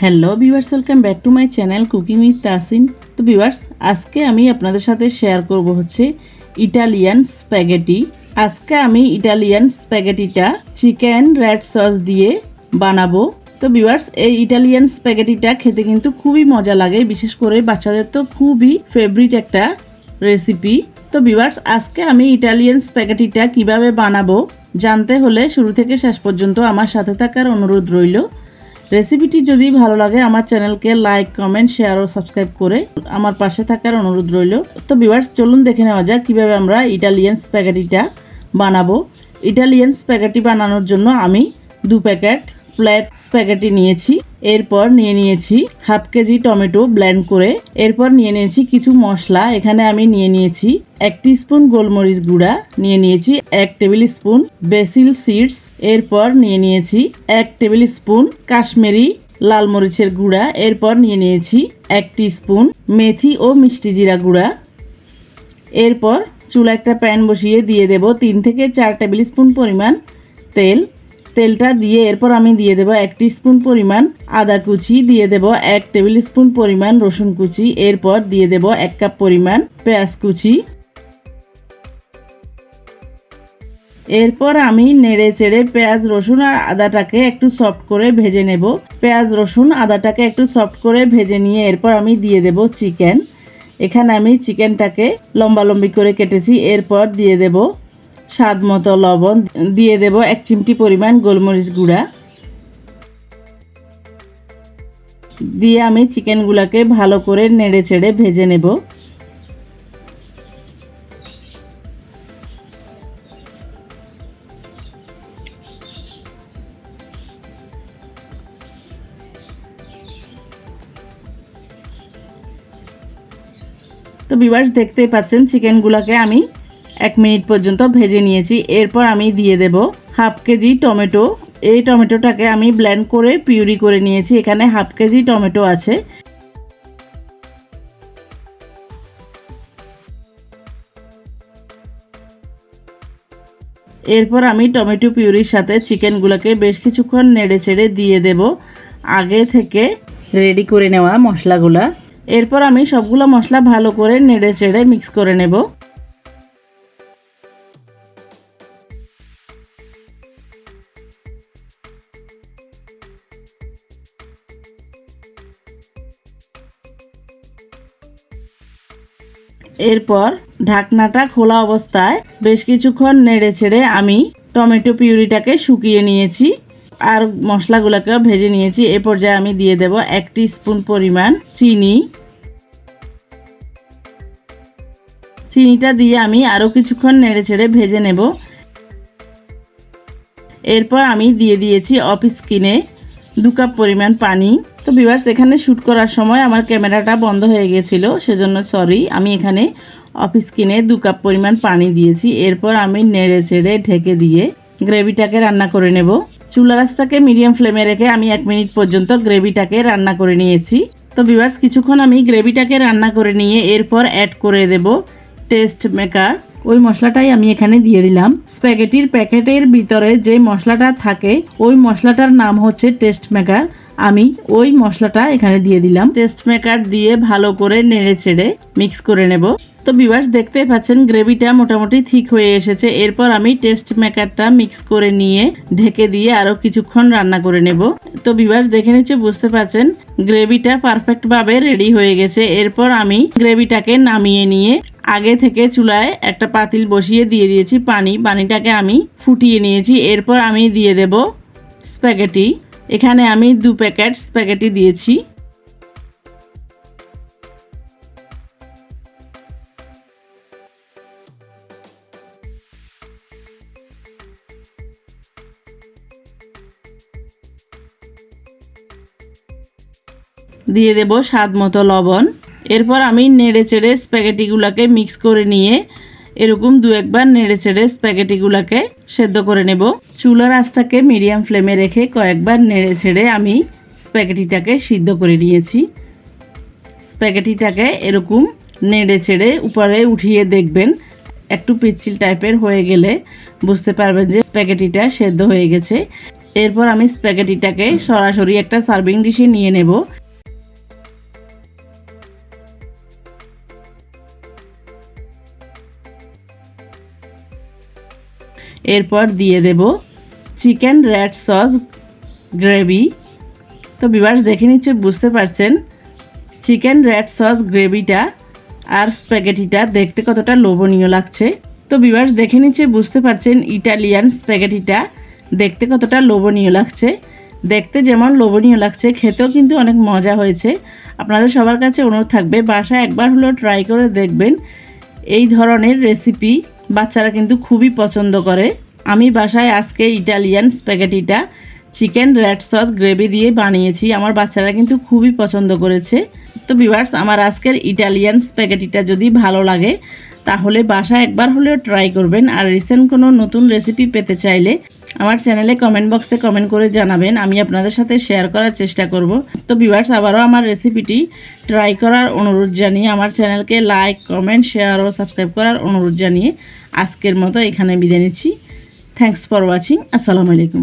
Hello viewers, welcome back to my channel cooking with Tasin. তো viewers, আজকে আমি আপনাদের সাথে শেয়ার করব হচ্ছে ইটালিয়ান স্প্যাগেটি। আজকে আমি ইটালিয়ান স্প্যাগেটিটা চিকেন রেড সস দিয়ে বানাবো। তো ভিউয়ার্স, এই ইটালিয়ান স্প্যাগেটিটা খেতে কিন্তু খুবই মজা লাগে, বিশেষ করে বাচ্চাদের তো খুবই ফেভারিট একটা রেসিপি। তো ভিউয়ার্স, আজকে আমি ইটালিয়ান স্প্যাগেটিটা কিভাবে বানাবো জানতে হলে শুরু থেকে শেষ পর্যন্ত আমার সাথে থাকার অনুরোধ রইল। রেসিপিটি যদি ভালো লাগে আমার চ্যানেলকে লাইক, কমেন্ট, শেয়ার ও সাবস্ক্রাইব করে আমার পাশে থাকার অনুরোধ রইল। তো ভিউয়ার্স, চলুন দেখে নেওয়া যাক কীভাবে আমরা ইটালিয়ান স্প্যাগেটিটা বানাবো। ইটালিয়ান স্প্যাগেটি বানানোর জন্য আমি 2 প্যাকেট ফ্ল্যাট স্প্যাগেটি নিয়েছি। এরপর নিয়েছি হাফ কেজি টমেটো ব্লেন্ড করে। এরপর নিয়েছি কিছু মশলা। এখানে আমি নিয়েছি 1 টিস্পুন গোলমরিচ গুঁড়া, নিয়েছি 1 টেবিল স্পুন বেসিল সিডস। এরপর নিয়েছি 1 টেবিল স্পুন কাশ্মীরি লাল মরিচের গুঁড়া। এরপর নিয়েছি 1 টিস্পুন মেথি ও মিষ্টি জিরা গুঁড়া। এরপর চুলা একটা প্যান বসিয়ে দিয়ে দেব 3 থেকে 4 টেবিল স্পুন পরিমাণ তেলটা দিয়ে এরপর আমি দিয়ে দেব 1 টিস্পুন পরিমাণ আদা কুচি, দিয়ে দেব 1 টেবিল স্পুন পরিমাণ রসুন কুচি। এরপর দিয়ে দেব 1 কাপ পরিমাণ পেঁয়াজ কুচি। এরপর আমি নেড়ে চেড়ে পেঁয়াজ, রসুন আর আদাটাকে একটু সফট করে ভেজে নেব। পেঁয়াজ, রসুন, আদাটাকে একটু সফট করে ভেজে নিয়ে এরপর আমি দিয়ে দেব চিকেন। এখানে আমি চিকেনটাকে লম্বালম্বি করে কেটেছি। এরপর দিয়ে দেব স্বাদ মতো লবণ, দিয়ে দেব 1 চিমটি পরিমাণ গোলমরিচ গুঁড়া দিয়ে আমি চিকেনগুলোকে ভালো করে নেড়ে চেড়ে ভেজে নেব। তো ভিউয়ার্স, দেখতেই পাচ্ছেন চিকেনগুলোকে আমি 1 মিনিট পর্যন্ত ভেজে নিয়েছি। এরপর আমি দিয়ে দেব হাফ কেজি টমেটো। এই টমেটোটাকে আমি ব্লেন্ড করে পিউরি করে নিয়েছি। এখানে হাফ কেজি টমেটো আছে। এরপর আমি টমেটো পিউরির সাথে চিকেনগুলোকে বেশ কিছুক্ষণ নেড়ে চেড়ে দিয়ে দেব আগে থেকে রেডি করে নেওয়া মশলাগুলা। এরপর আমি সবগুলো মশলা ভালো করে নেড়ে চেড়ে মিক্স করে নেব। এরপর ঢাকনাটা খোলা অবস্থায় বেশ কিছুক্ষণ নেড়ে ছেড়ে আমি টমেটো পিউরিটাকে শুকিয়ে নিয়েছি আর মশলাগুলোকেও ভেজে নিয়েছি। এ পর্যায়ে আমি দিয়ে দেব 1 টিস্পুন পরিমাণ চিনিটা দিয়ে আমি আরও কিছুক্ষণ নেড়ে ছেড়ে ভেজে নেব। এরপর আমি দিয়ে দিয়েছি অফ স্ক্রিনে 2 কাপ পরিমাণ পানি। তো ভিউয়ার্স, এখানে শ্যুট করার সময় আমার ক্যামেরাটা বন্ধ হয়ে গেছিলো, সেজন্য সরি। আমি এখানে অফ স্ক্রিনে 2 কাপ পরিমাণ পানি দিয়েছি। এরপর আমি নেড়ে চেড়ে ঢেকে দিয়ে গ্রেভিটাকে রান্না করে নেব। চুলা আঁচটাকে মিডিয়াম ফ্লেমে রেখে আমি 1 মিনিট পর্যন্ত গ্রেভিটাকে রান্না করে নিয়েছি। তো ভিউয়ার্স, কিছুক্ষণ আমি গ্রেভিটাকে রান্না করে নিয়ে এরপর অ্যাড করে দেব টেস্ট মেকার। ওই মশলাটাই আমি এখানে দিয়ে দিলাম। স্প্যাগেটির প্যাকেটের ভিতরে যে মশলাটা থাকে ওই মশলাটার নাম হচ্ছে টেস্ট মেকার। আমি ওই মশলাটা এখানে দিয়ে দিলাম। টেস্ট মেকার দিয়ে ভালো করে নেড়ে ছেড়ে মিক্স করে নেব। তো ভিউয়ার্স, দেখতেই পাচ্ছেন গ্রেভিটা মোটামুটি ঠিক হয়ে এসেছে। এরপর আমি টেস্ট মেকারটা মিক্স করে নিয়ে ঢেকে দিয়ে আরও কিছুক্ষণ রান্না করে নেব। তো ভিউয়ার্স, দেখে নিচ্ছে বুঝতে পারছেন গ্রেভিটা পারফেক্টভাবে রেডি হয়ে গেছে। এরপর আমি গ্রেভিটাকে নামিয়ে নিয়ে আগে থেকে চুলায় একটা পাতিল বসিয়ে দিয়ে দিয়েছি পানিটাকে আমি ফুটিয়ে নিয়েছি। এরপর আমি দিয়ে দেব স্প্যাগেটি। এখানে আমি 2 প্যাকেট স্প্যাগেটি দিয়েছি। দিয়ে দেব স্বাদ মতো লবণ। এরপর আমি নেড়ে চেড়ে স্প্যাগেটিগুলোকে মিক্স করে নিয়ে এরকম 2-1 বার নেড়ে চেড়ে স্প্যাগেটিগুলোকে সেদ্ধ করে নেব। চুলার আঁচটাকে মিডিয়াম ফ্লেমে রেখে কয়েকবার নেড়ে ছেড়ে আমি স্প্যাগেটিটাকে সিদ্ধ করে নিয়েছি। স্প্যাগেটিটাকে এরকম নেড়ে ছেড়ে উপরে উঠিয়ে দেখবেন একটু পিচ্ছিল টাইপের হয়ে গেলে বুঝতে পারবেন যে স্প্যাগেটিটা সেদ্ধ হয়ে গেছে। এরপর আমি স্প্যাগেটিটাকে সরাসরি একটা সার্ভিং ডিশে নিয়ে নেব। এরপর দিয়ে দেব চিকেন রেড সস গ্রেভি। তো ভিউয়ার্স দেখে নিশ্চয়ই বুঝতে পারছেন চিকেন রেড সস গ্রেভিটা আর স্প্যাগেটিটা দেখতে কতটা লোভনীয় লাগছে। তো ভিউয়ার্স দেখে নিশ্চয়ই বুঝতে পারছেন ইটালিয়ান স্প্যাগেটিটা দেখতে কতটা লোভনীয় লাগছে। দেখতে যেমন লোভনীয় লাগছে, খেতেও কিন্তু অনেক মজা হয়েছে। আপনাদের সবার কাছে অনুরোধ থাকবে বাসায় একবার হলেও ট্রাই করে দেখবেন। এই ধরনের রেসিপি বাচ্চারা কিন্তু খুবই পছন্দ করে। আমি বাসায় আজকে ইটালিয়ান স্প্যাগেটিটা চিকেন রেড সস গ্রেভি দিয়ে বানিয়েছি, আমার বাচ্চারা কিন্তু খুবই পছন্দ করেছে। তো ভিউয়ার্স আমার আজকের ইটালিয়ান স্প্যাগেটিটা যদি ভালো লাগে তাহলে বাসায় একবার হলেও ট্রাই করবেন। আর রিসেন্ট কোনো নতুন রেসিপি পেতে চাইলে আমার চ্যানেলে কমেন্ট বক্সে কমেন্ট করে জানাবেন, আমি আপনাদের সাথে শেয়ার করার চেষ্টা করব। তো ভিউয়ার্স আবারও আমার রেসিপিটি ট্রাই করার অনুরোধ জানিয়ে আমার চ্যানেলকে লাইক, কমেন্ট, শেয়ার ও সাবস্ক্রাইব করার অনুরোধ জানিয়ে আজকের মতো এখানে বিদায় নিচ্ছি। Thanks for watching. আসসালামু আলাইকুম।